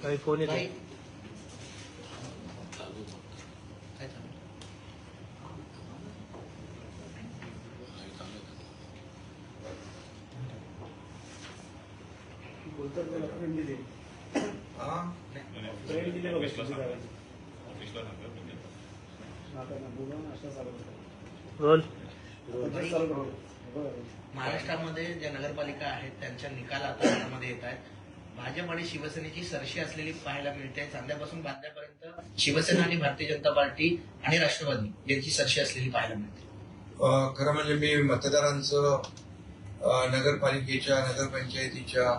काही फोन येतो. रोल महाराष्ट्रामध्ये ज्या नगरपालिका आहेत त्यांच्या निकाल आता हातामध्ये येत आहेत. भाजप आणि शिवसेनेची सरशी असलेली पाहायला मिळते. चांद्यापासून बांद्यापर्यंत शिवसेना आणि भारतीय जनता पार्टी आणि राष्ट्रवादी यांची सरशी असलेली पाहायला मिळते. खरं म्हणजे मी मतदारांचं नगरपालिकेच्या नगरपंचायतीच्या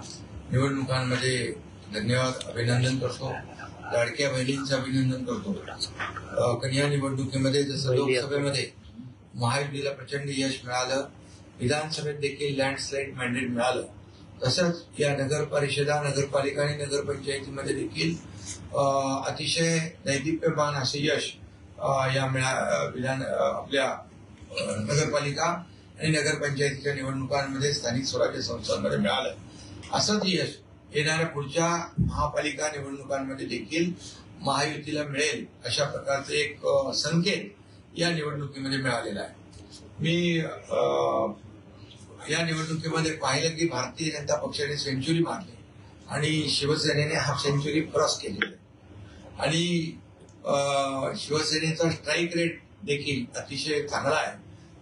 निवडणुकांमध्ये धन्यवाद अभिनंदन करतो. लाडक्या बहिणींचं अभिनंदन करतो. कन्या निवडणुकीमध्ये जसं लोकसभेमध्ये महायुतीला प्रचंड यश मिळालं, विधानसभेत देखील लँडस्लाईड मॅन्डेट मिळालं, तसंच या नगर परिषदा नगरपालिका आणि नगरपंचायतीमध्ये देखील अतिशय दैदिप्यमान असे यश या आपल्या नगरपालिका आणि नगरपंचायतीच्या निवडणुकांमध्ये स्थानिक स्वराज्य संस्थांमध्ये मिळालं. असंच यश येणाऱ्या पुढच्या महापालिका निवडणुकांमध्ये देखील महायुतीला मिळेल अशा प्रकारचे एक संकेत या निवडणुकीमध्ये मिळालेला आहे. मी या निवडणुकीमध्ये पाहिलं की भारतीय जनता पक्षाने सेंच्युरी मारली आणि शिवसेनेने हाफ सेंच्युरी क्रॉस केली आणि शिवसेनेचा स्ट्राईक रेट देखील अतिशय चांगला आहे.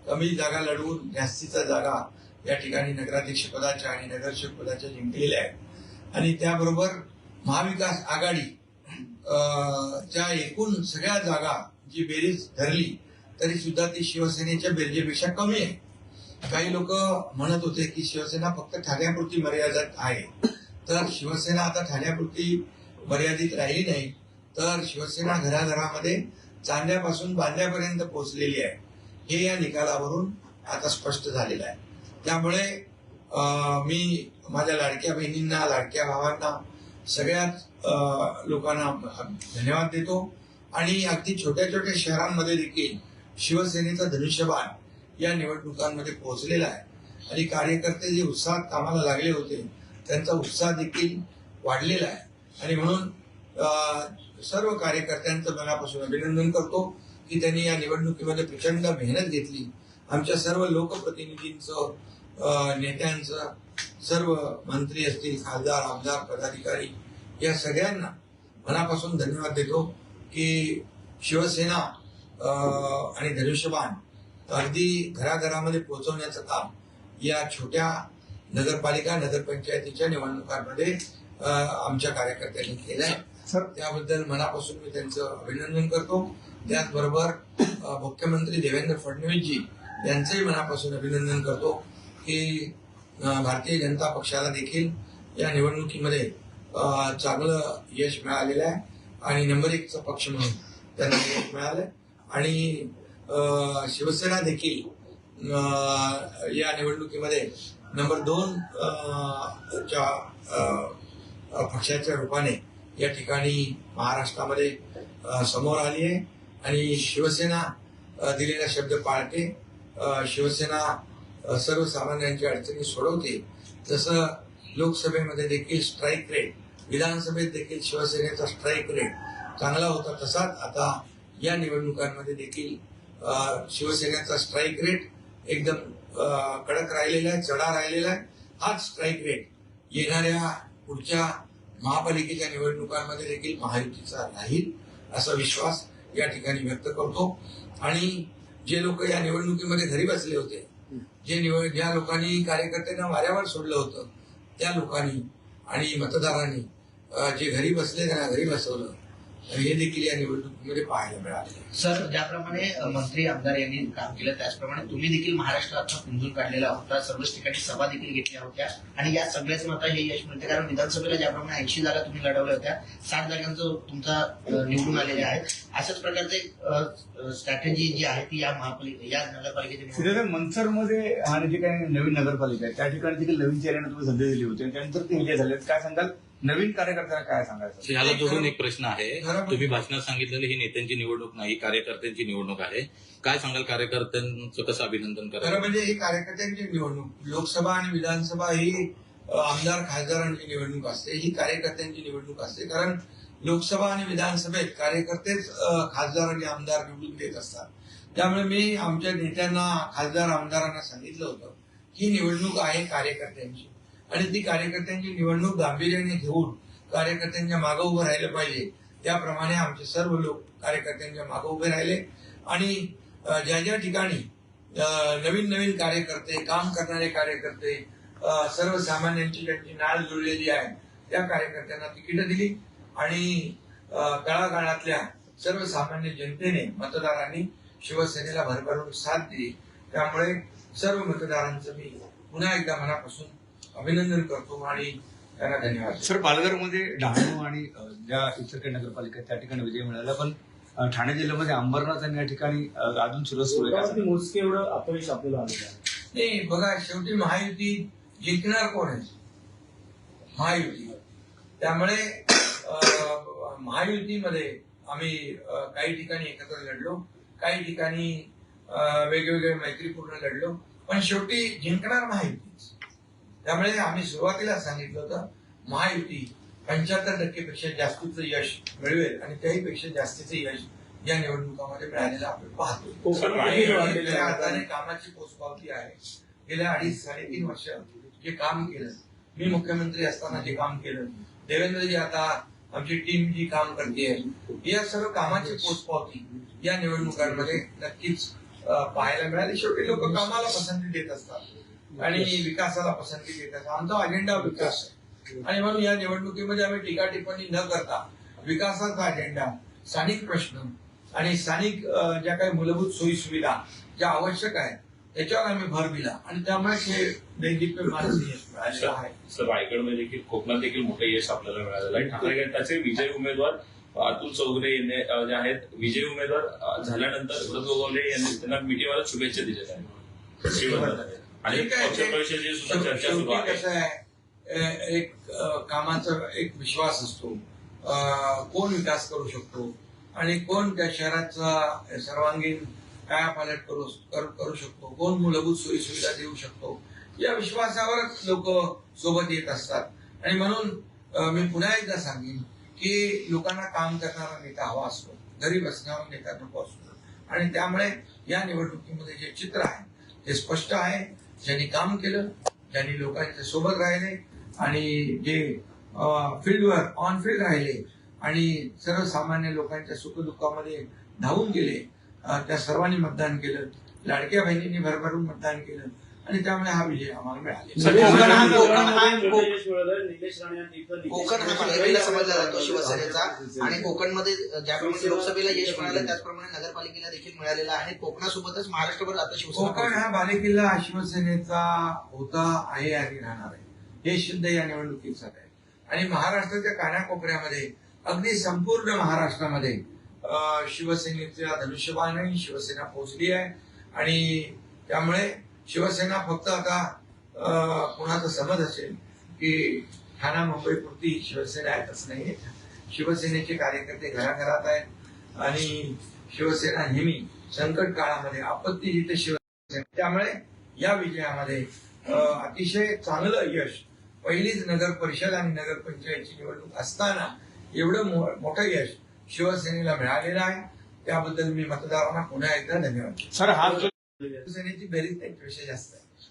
कमी जागा लढवून जास्तीचा जागा या ठिकाणी नगराध्यक्ष पदाच्या आणि नगरसेवक पदाच्या जिंकलेल्या आहेत आणि त्याबरोबर महाविकास आघाडी च्या एकूण सगळ्या जागा जी बेरीज धरली तरी सुद्धा ती शिवसेनेच्या बेरजेपेक्षा कमी आहे. काही लोक म्हणत होते की शिवसेना फक्त ठाण्यापुरती मर्यादित आहे, तर शिवसेना आता ठाण्यापुरती मर्यादित राहिली नाही, तर शिवसेना घराघरामध्ये चांद्यापासून बांद्यापर्यंत पोहोचलेली आहे. हे या निकालावरून आता स्पष्ट झालेलं आहे. त्यामुळे मी माझ्या लाडक्या बहिणींना, लाडक्या भावांना, सगळ्याच लोकांना धन्यवाद देतो आणि अगदी छोट्या छोट्या शहरांमध्ये देखील शिवसेनेचा धनुष्यबाण या निवडणुकांमध्ये पोहोचलेला आहे आणि कार्यकर्ते जे उत्साहात कामाला लागले होते त्यांचा उत्साह देखील वाढलेला आहे आणि म्हणून सर्व कार्यकर्त्यांचं मनापासून अभिनंदन करतो की त्यांनी या निवडणुकीमध्ये प्रचंड मेहनत घेतली. आमच्या सर्व लोकप्रतिनिधींचं, नेत्यांचं, सर्व मंत्री असतील, खासदार, आमदार, पदाधिकारी या सगळ्यांना मनापासून धन्यवाद देतो की शिवसेना आणि धनुष्यबाण अगदी घराघरामध्ये पोहोचवण्याचं काम या छोट्या नगरपालिका नगरपंचायतीच्या निवडणुकांमध्ये आमच्या कार्यकर्त्यांनी केलंय. त्याबद्दल मनापासून मी त्यांचं अभिनंदन करतो. त्याचबरोबर मुख्यमंत्री देवेंद्र फडणवीसजी यांचंही मनापासून अभिनंदन करतो की भारतीय जनता पक्षाला देखील या निवडणुकीमध्ये चांगलं यश मिळालेलं आहे आणि नंबर 1चा पक्ष म्हणून त्यांना यश मिळालंय आणि शिवसेना देखील या निवडणुकीमध्ये नंबर 2 च्या पक्षाच्या रूपाने या ठिकाणी महाराष्ट्रामध्ये समोर आली आहे आणि शिवसेना दिलेला शब्द पाळते. शिवसेना सर्वसामान्यांच्या अडचणी सोडवते. जसं लोकसभेमध्ये देखील स्ट्राईक रेट, विधानसभेत देखील शिवसेनेचा स्ट्राईक रेट चांगला होता, तसाच आता या निवडणुकांमध्ये देखील शिवसेनेचा स्ट्राईक रेट एकदम कडक राहिलेला आहे, चढा राहिलेला आहे. हाच स्ट्राईक रेट येणाऱ्या पुढच्या महापालिकेच्या निवडणुकांमध्ये देखील महायुतीचा राहील असा विश्वास या ठिकाणी व्यक्त करतो. आणि जे लोक या निवडणुकीमध्ये घरी बसले होते, ज्या लोकांनी कार्यकर्त्यांना वाऱ्यावर सोडलं होतं, त्या लोकांनी आणि मतदारांनी जे घरी बसले त्यांना घरी बसवलं हे देखील या निवडणुकीमध्ये पाहायला मिळाले. सर, ज्याप्रमाणे मंत्री आमदार यांनी काम केलं त्याचप्रमाणे तुम्ही देखील महाराष्ट्रात पिंजून काढलेला होता, सर्वच ठिकाणी सभा देखील घेतल्या होत्या आणि या सगळ्याच आता हे यश मिळते. कारण विधानसभेला ज्याप्रमाणे 80 जागा तुम्ही लढवल्या होत्या, 60 जागांचं तुमचा निवडून आलेल्या आहेत. अशाच प्रकारचे स्ट्रॅटेजी जी आहे ती या नगरपालिकेच्या मनसरमध्ये आणि जे काही नवीन नगरपालिका आहे त्या ठिकाणी देखील नवीन चेहऱ्यांना तुम्ही संधी दिली होती आणि त्यानंतर ते विजय झाले. काय सांगाल नवीन कार्यकर्त्यांना काय सांगायचं? याला जोडून एक प्रश्न आहे. तुम्ही भाषणात सांगितलेलं ही नेत्यांची निवडणूक नाही, कार्यकर्त्यांची निवडणूक आहे. काय सांगाल कार्यकर्त्यांचं कसं अभिनंदन करा? खरं म्हणजे ही कार्यकर्त्यांची निवडणूक, लोकसभा आणि विधानसभा ही आमदार खासदारांची निवडणूक असते, ही कार्यकर्त्यांची निवडणूक असते. कारण लोकसभा आणि विधानसभेत कार्यकर्तेच खासदार आणि आमदार निवडून देत असतात. त्यामुळे मी आमच्या नेत्यांना, खासदार आमदारांना सांगितलं होतं ही निवडणूक आहे कार्यकर्त्यांची आणि ती कार्यकर्त्यांची निवडणूक गांभीर्याने घेऊन कार्यकर्त्यांच्या मागे उभं राहिलं पाहिजे. त्याप्रमाणे आमचे सर्व लोक कार्यकर्त्यांच्या मागे उभे राहिले आणि ज्या ज्या ठिकाणी नवीन नवीन कार्यकर्ते, काम करणारे कार्यकर्ते, सर्वसामान्यांची ज्यांची नाळ जुळलेली आहे त्या कार्यकर्त्यांना तिकीटं दिली आणि तळागाळातल्या सर्वसामान्य जनतेने, मतदारांनी शिवसेनेला भरभरून साथ दिली. त्यामुळे सर्व मतदारांचं मी पुन्हा एकदा मनापासून अभिनंदन करतो आणि त्यांना धन्यवाद. सर, पालघरमध्ये डहाणू आणि ज्या इतर काही नगरपालिका आहेत त्या ठिकाणी विजय मिळाला, पण ठाणे जिल्ह्यामध्ये अंबरनाथ आणि या ठिकाणी अजून सुरू आहे. मोजके एवढं अपयश आपल्याला आलेलं आहे. नाही, बघा, शेवटी महायुती जिंकणार कोण आहे? महायुती. त्यामुळे महायुतीमध्ये आम्ही काही ठिकाणी एकत्र लढलो, काही ठिकाणी वेगवेगळे मैत्रीपूर्ण लढलो, पण शेवटी जिंकणार महायुतीच. त्यामुळे आम्ही सुरुवातीला सांगितलं होतं महायुती 75% पेक्षा जास्तीचं यश मिळवेल आणि त्याहीपेक्षा जास्तीचं यश या निवडणुकामध्ये मिळालेलं आपण पाहतो. गेल्या हाताने कामाची पोचपावती आहे. गेल्या 2.5-3.5 वर्ष जे काम केलं, मी मुख्यमंत्री असताना जे काम केलं, देवेंद्रजी आता आमची टीम जी काम करते, या सर्व कामाची पोचपावती या निवडणुकांमध्ये नक्कीच पाहायला मिळाली. शेवटी लोक कामाला पसंती देत असतात आणि विकासाला पसंती देत असतात. आमचा अजेंडा विकास आहे आणि म्हणून या निवडणुकीमध्ये आम्ही टीका टिप्पणी न करता विकासाचा अजेंडा, स्थानिक प्रश्न आणि स्थानिक ज्या काही मूलभूत सोयी सुविधा ज्या आवश्यक आहेत त्याच्यावर आम्ही भर दिला आणि त्यामुळे हे दैदिप्यमान यश मिळालेलं आहे. सर, रायगडमध्ये देखील, कोकणात देखील मोठं यश आपल्याला मिळालेलं आहे. ठाकरे गटाचे विजयी उमेदवार अतुल चौगुले जे आहेत, विजयी उमेदवार झाल्यानंतर व्रत गोगावले यांनी त्यांना मिठीवर शुभेच्छा दिल्या आहेत आणि पक्षप्रवेशाची सुद्धा चर्चा सुरू आहे. कसं आहे, एक कामाचा एक विश्वास असतो, कोण विकास करू शकतो आणि कोण त्या शहराचा सर्वांगीण कायापालट करू शकतो, कोण मूलभूत सोयी सुविधा देऊ शकतो, या विश्वासावरच लोक सोबत येत असतात. आणि म्हणून मी पुन्हा एकदा सांगेन की लोकांना काम करणारा नेता हवा असतो, घरी बसणारा नेता नको असतो. आणि त्यामुळे या निवडणुकीमध्ये जे चित्र आहे ते स्पष्ट आहे. ज्यांनी काम केलं, ज्यांनी लोकांच्या सोबत राहिले आणि जे फील्डवर ऑन फील्ड राहिले आणि सर्वसामान्य लोकांच्या सुखदुःखामध्ये धावून गेले, त्या सर्वांनी मतदान केलं. लाडक्या बहिणींनी भरभरून मतदान केलं आणि त्यामुळे हा विजय आम्हाला मिळाला. कोकण हा मालकीला समजला जातो शिवसेनेचा आणि कोकणमध्ये ज्याप्रमाणे लोकसभेला यश मिळालं त्याचप्रमाणे नगरपालिकेला देखील मिळालेलं आहे. कोकणासोबतच महाराष्ट्रभर आता शिवसेना, कोकण हा बालेकिल्ला शिवसेनेचा होता, आहे आणि राहणार आहे. हे सिद्ध या निवडणुकीचं आहे. आणि महाराष्ट्राच्या कानाकोपऱ्यामध्ये, अगदी संपूर्ण महाराष्ट्रामध्ये शिवसेनेचा धनुष्यबाण आहे, शिवसेना पोहोचली आहे. आणि त्यामुळे शिवसेना फक्त आता कुणाचा समज असेल की ठाणा मुंबईपुरती शिवसेना आहे, तसं नाही. शिवसेनेचे कार्यकर्ते घराघरात आहेत आणि शिवसेना नेहमी संकट काळामध्ये, आपत्ती जिथे शिवसेना. त्यामुळे या विजयामध्ये अतिशय चांगलं यश, पहिलीच नगर परिषद आणि नगरपंचायतची निवडणूक असताना एवढं मोठं यश शिवसेनेला मिळालेलं आहे. त्याबद्दल मी मतदारांना पुन्हा एकदा धन्यवाद. सर, हा शिवसेनेची बेरीज त्यांच्यापेक्षा जास्त आहे.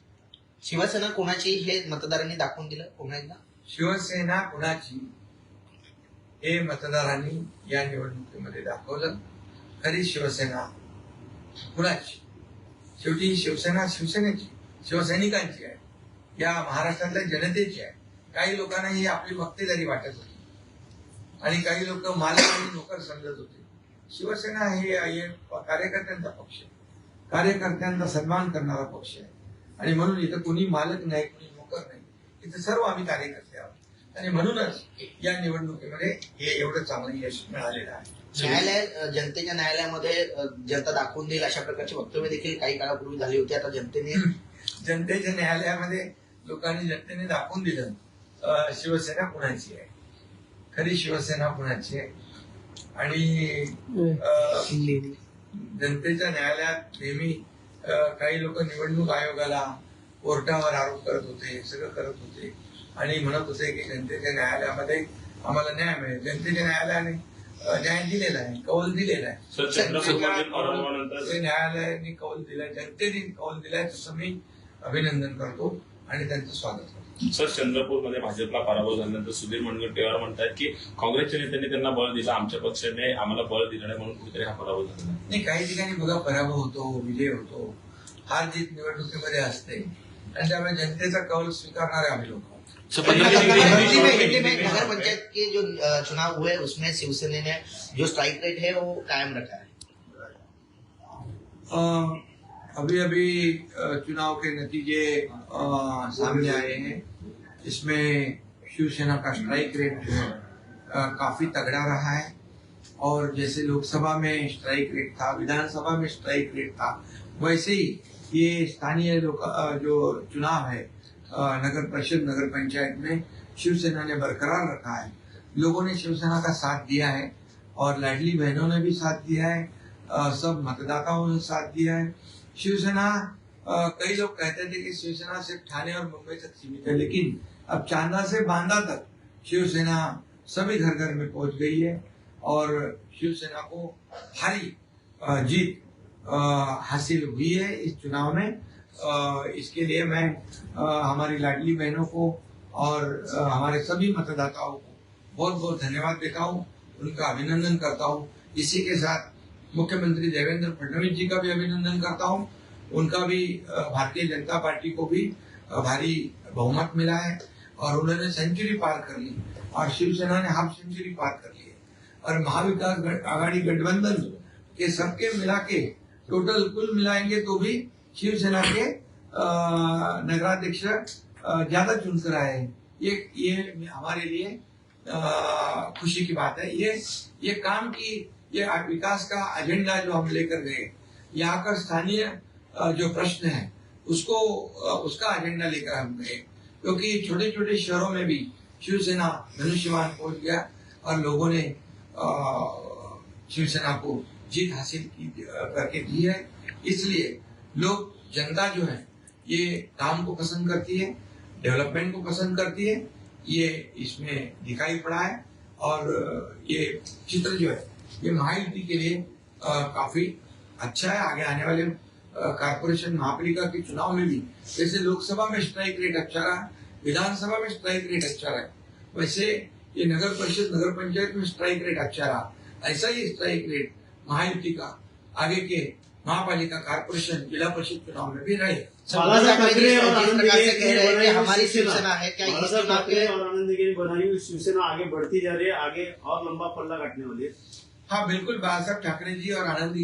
शिवसेना कोणाची हे मतदारांनी दाखवून दिलं पुन्हा एकदा. शिवसेना कुणाची हे मतदारांनी या निवडणुकीमध्ये दाखवलं. खरी शिवसेना कुणाची? शेवटी शिवसेना शिवसेनेची, शिवसैनिकांची आहे, या महाराष्ट्रातल्या जनतेची आहे. काही लोकांना ही आपली मक्तेदारी वाटत होती आणि काही लोक मालक आणि नोकर समजत होते. शिवसेना हे कार्यकर्त्यांचा पक्ष आहे, कार्यकर्त्यांचा सन्मान करणारा पक्ष आहे. आणि म्हणून इथं कोणी मालक नाही, कोणी नोकर नाही, इथं सर्व आम्ही कार्यकर्ते आहोत. आणि म्हणूनच या निवडणुकीमध्ये हे एवढं चांगलं यश मिळालेलं आहे. जनतेच्या न्यायालयामध्ये जनता दाखवून देईल अशा प्रकारची वक्तव्य देखील काही काळापूर्वी झाली होती. आता जनतेच्या न्यायालयामध्ये लोकांनी, जनतेने दाखवून दिलं शिवसेना कुणाची आहे, खरी शिवसेना कुणाची आहे. आणि जनतेच्या न्यायालयात नेहमी काही लोक निवडणूक आयोगाला, कोर्टावर आरोप करत होते, सगळं करत होते. आणि म्हणत होते की जनतेच्या न्यायालयामध्ये आम्हाला न्याय मिळेल. जनतेच्या न्यायालयाने न्याय दिलेला आहे, कौल दिलेला आहे. सर, चंद्रपूरमधील पराभवानंतर ते न्यायालयाने कौल दिलाय, जनतेने कौल दिलाय, तसं मी अभिनंदन करतो आणि त्यांचं स्वागत करतो. सर, चंद्रपूरमध्ये भाजपला पराभव झाल्यानंतर सुधीर मुनगंटीवार म्हणतात की काँग्रेसच्या नेत्यांनी त्यांना बळ दिलं, आमच्या पक्षाने आम्हाला बळ दिलं नाही म्हणून कुठेतरी हा पराभव झाला. नाही, काही ठिकाणी बघा पराभव होतो, विजय होतो, हार जीत निवडणुकीमध्ये असते आणि त्यामुळे जनतेचा कौल स्वीकारणारे आम्ही लोक आहोत. हिंदी में नगर पंचायत के जो चुनाव हुए उसमें शिवसेना ने जो स्ट्राइक रेट है वो कायम रखा है. अभी अभी चुनाव के नतीजे सामने आए हैं. इसमें शिवसेना का स्ट्राइक रेट जो है काफी तगड़ा रहा है और जैसे लोकसभा में स्ट्राइक रेट था, विधानसभा में स्ट्राइक रेट था, वैसे ही ये स्थानीय जो चुनाव है नगर परिषद नगर पंचायत में शिवसेना ने बरकरार रखा है. लोगों ने शिवसेना का साथ दिया है और लाडली बहनों ने भी साथ दिया है, सब मतदाताओं ने साथ दिया है. शिवसेना कई लोग कहते थे कि शिवसेना सिर्फ ठाणे और मुंबई तक सीमित है, लेकिन अब चांदा से बांदा तक शिवसेना सभी घर घर में पहुंच गई है और शिवसेना को भारी जीत हासिल हुई है इस चुनाव में. इसके लिए मैं हमारी लाडली बहनों को और हमारे सभी मतदाताओं को बहुत बहुत धन्यवाद देता हूँ, उनका अभिनंदन करता हूँ. इसी के साथ मुख्यमंत्री देवेंद्र फडणवीस जी का भी अभिनंदन करता हूँ. उनका भी भारतीय जनता पार्टी को भी भारी बहुमत मिला है और उन्होंने सेंचुरी पार कर ली और शिवसेना ने हाफ सेंचुरी पार कर ली है. और महाविकास आघाड़ी गठबंधन के सबके मिला के टोटल कुल मिलाएंगे तो भी शिवसेना के नगराध्यक्ष ज्यादा चुनकर आए हैं. ये हमारे लिए खुशी की बात है. ये काम की ये विकास का एजेंडा जो हम लेकर गए, यहाँ का स्थानीय जो प्रश्न है उसका एजेंडा लेकर हम गए, क्योंकि छोटे छोटे शहरों में भी शिवसेना धनुष्यमान पहुंच गया और लोगों ने शिवसेना को जीत हासिल करके दी है. इसलिए लोग, जनता जो है ये काम को पसंद करती है, डेवलपमेंट को पसंद करती है. ये इसमें दिखाई पड़ा है और ये चित्र जो है ये महायुति के लिए काफी अच्छा है. आगे आने वाले कारपोरेशन महापालिका के चुनाव में भी जैसे लोकसभा में स्ट्राइक रेट अच्छा रहा, विधानसभा में स्ट्राइक रेट अच्छा रहा, वैसे ये नगर परिषद नगर पंचायत में स्ट्राइक रेट अच्छा रहा, ऐसा ही स्ट्राइक रेट महायुति का आगे के महापालिका कारपोरेशन जिला परिषद चुनाव में भी रहे. हमारी शिवसेना है क्या इस चुनाव के लिए और आनंद की बना रही शिवसेना आगे बढ़ती जा रही है, आगे और लंबा पल्ला काटने वाली है. हाँ, बिल्कुल. बालासाहेब ठाकरे जी और आनंद जी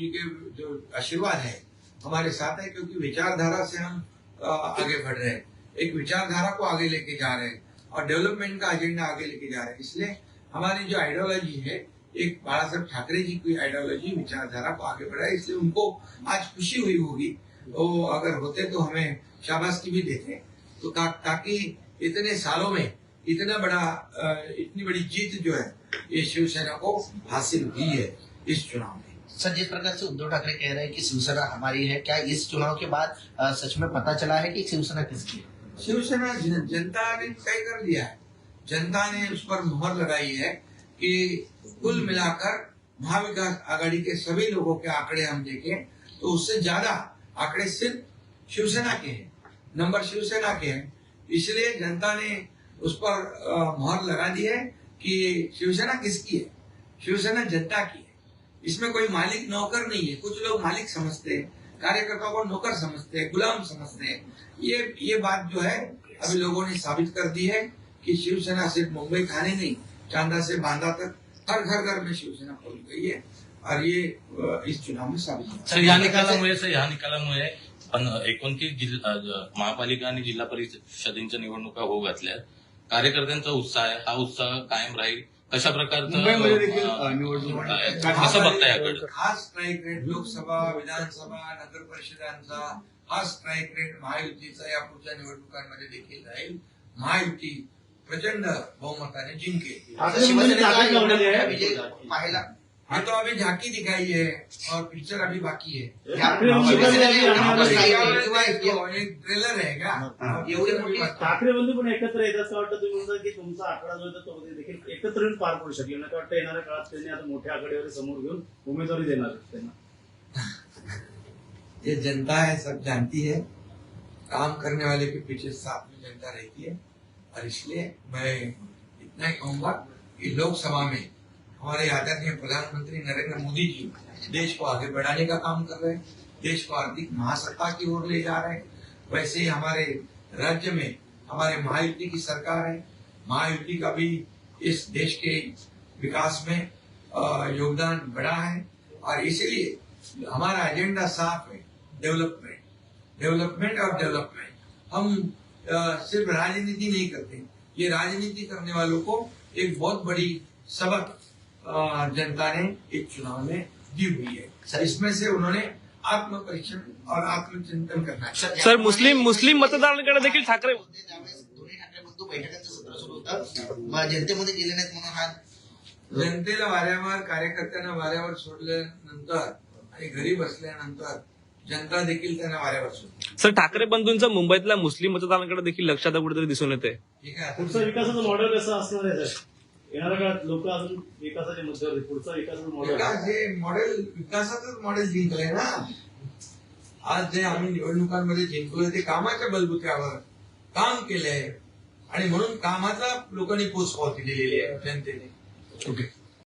के जो आशीर्वाद है हमारे साथ है, क्योंकि विचारधारा से हम आगे बढ़ रहे हैं, एक विचारधारा को आगे लेके जा रहे हैं और डेवलपमेंट का एजेंडा आगे लेके जा रहे हैं. इसलिए हमारी जो आइडियोलॉजी है एक बालासाहेब ठाकरे जी की आइडियोलॉजी विचारधारा को आगे बढ़ाए. इसलिए उनको आज खुशी हुई होगी, वो अगर होते तो हमें शाबाशी भी देते, तो ताकि इतने सालों में इतनी बड़ी जीत जो है ये शिवसेना को हासिल हुई है इस चुनाव में. सर, जिस प्रकार से उद्धव ठाकरे कह रहे हैं कि शिवसेना हमारी है, क्या इस चुनाव के बाद सच में पता चला है कि शिवसेना किसकी है? शिवसेना जनता ने तय कर दिया है. जनता ने उस पर मुहर लगाई है कि कुल मिलाकर महाविकास आघाड़ी के सभी लोगों के आंकड़े हम देखें तो उससे ज्यादा आंकड़े सिर्फ शिवसेना के हैं, नंबर शिवसेना के हैं. इसलिए जनता ने उस पर मुहर लगा दी है कि शिवसेना किसकी है. शिवसेना जनता की है. इसमें कोई मालिक नौकर नहीं है. कुछ लोग मालिक समझते हैं, कार्यकर्ताओं को नौकर समझते हैं, गुलाम समझते हैं. ये बात जो है अभी लोगों ने साबित कर दी है कि शिवसेना सिर्फ मुंबई ठाणे नहीं, चांदा से बांदा तक हर घर में शिवसेना पहुंच गई है और ये इस चुनाव में साबित हुआ. सर, ह्या निकालामुळे पण 29 महापालिका आणि जिल्हा परिषदेच्या निवडणुका होऊ घातल्या. कार्यकर्त्यांचा उत्साह आहे, हा उत्साह कायम राहील. कशा प्रकारचं मुंबईमध्ये देखील निवडणूक कसं बघताय याकडे? हा स्ट्राइक रेट लोकसभा विधानसभा नगर परिषदांचा हा स्ट्राइक रेट महायुतीचा या पुढच्या निवडणुकांमध्ये देखील राहील. महायुती प्रचंड बहुमताने जिंकेल. शिवसेनेचा एवढा मोठा विजय पाहायला ये तो अभी झांकी दिखाई है और पिक्चर अभी बाकी है। ठाकरे बंधू पण शिवसेनेने आम्ही वापस आम्हाला- राहील किंवा एक ट्रेलर है का? एवढी मोठी ठाकरे बंधू पण एकत्र येत असं वाटतं तुम्ही म्हणता की तुमचा आकडा जो आहे तो देखील एकत्र येऊन पार पडू शकेल. मला वाटतं येणाऱ्या काळात त्यांनी आता मोठ्या आकडेवारी समोर घेऊन उमेदवारी देणार आहेत त्यांना. ये जनता है, सब जानती है, काम करने वाले के पीछे साथ में जनता रहती है और इसलिए मैं इतना ही कहूंगा कि लोकसभा में हमारे आदरणीय प्रधानमंत्री नरेंद्र मोदी जी देश को आगे बढ़ाने का काम कर रहे हैं, देश को आर्थिक महासत्ता की ओर ले जा रहे हैं। वैसे ही हमारे राज्य में हमारे महायुति की सरकार है, महायुति का भी इस देश के विकास में योगदान बड़ा है और इसीलिए हमारा एजेंडा साफ है, डेवलपमेंट और डेवलपमेंट। हम सिर्फ राजनीति नहीं करते, ये राजनीति करने वालों को एक बहुत बड़ी सबक जनता ने एक चुनाव में दी हुई है। इसमें से उन्होंने आत्म परीक्षण और आत्मचिंतन करना है। सर मुस्लिम मतदारांकडे देखील ठाकरे ज्यावेळेस दोन्ही ठाकरे बंधू बैठकांचं सत्र सुरू होतं मग जनतेमध्ये गेले नाहीत म्हणून हा जनतेला वाऱ्यावर, कार्यकर्त्यांना वाऱ्यावर सोडल्यानंतर आणि घरी बसल्यानंतर जनता देखील त्यांना वाऱ्यावर सोडते. सर ठाकरे बंधूंचं मुंबईतल्या मुस्लिम मतदारांकडे देखील लक्ष आता कुठेतरी दिसून येते. ठीक आहे, पुढचं विकासाचं मॉडेल कसं असणार आहे सर? येणाऱ्या काळात लोक अजून विकासाच्या मुद्द्यावर पुढचं विकासाचं मॉडेल विकासाचंच मॉडेल जिंकलंय ना. आज जे आम्ही निवडणुकांमध्ये जिंकलोय ते कामाच्या बलबुत्यावर काम केलंय आणि म्हणून कामाचा लोकांनी पोचपावती दिलेली आहे जनतेने. ओके.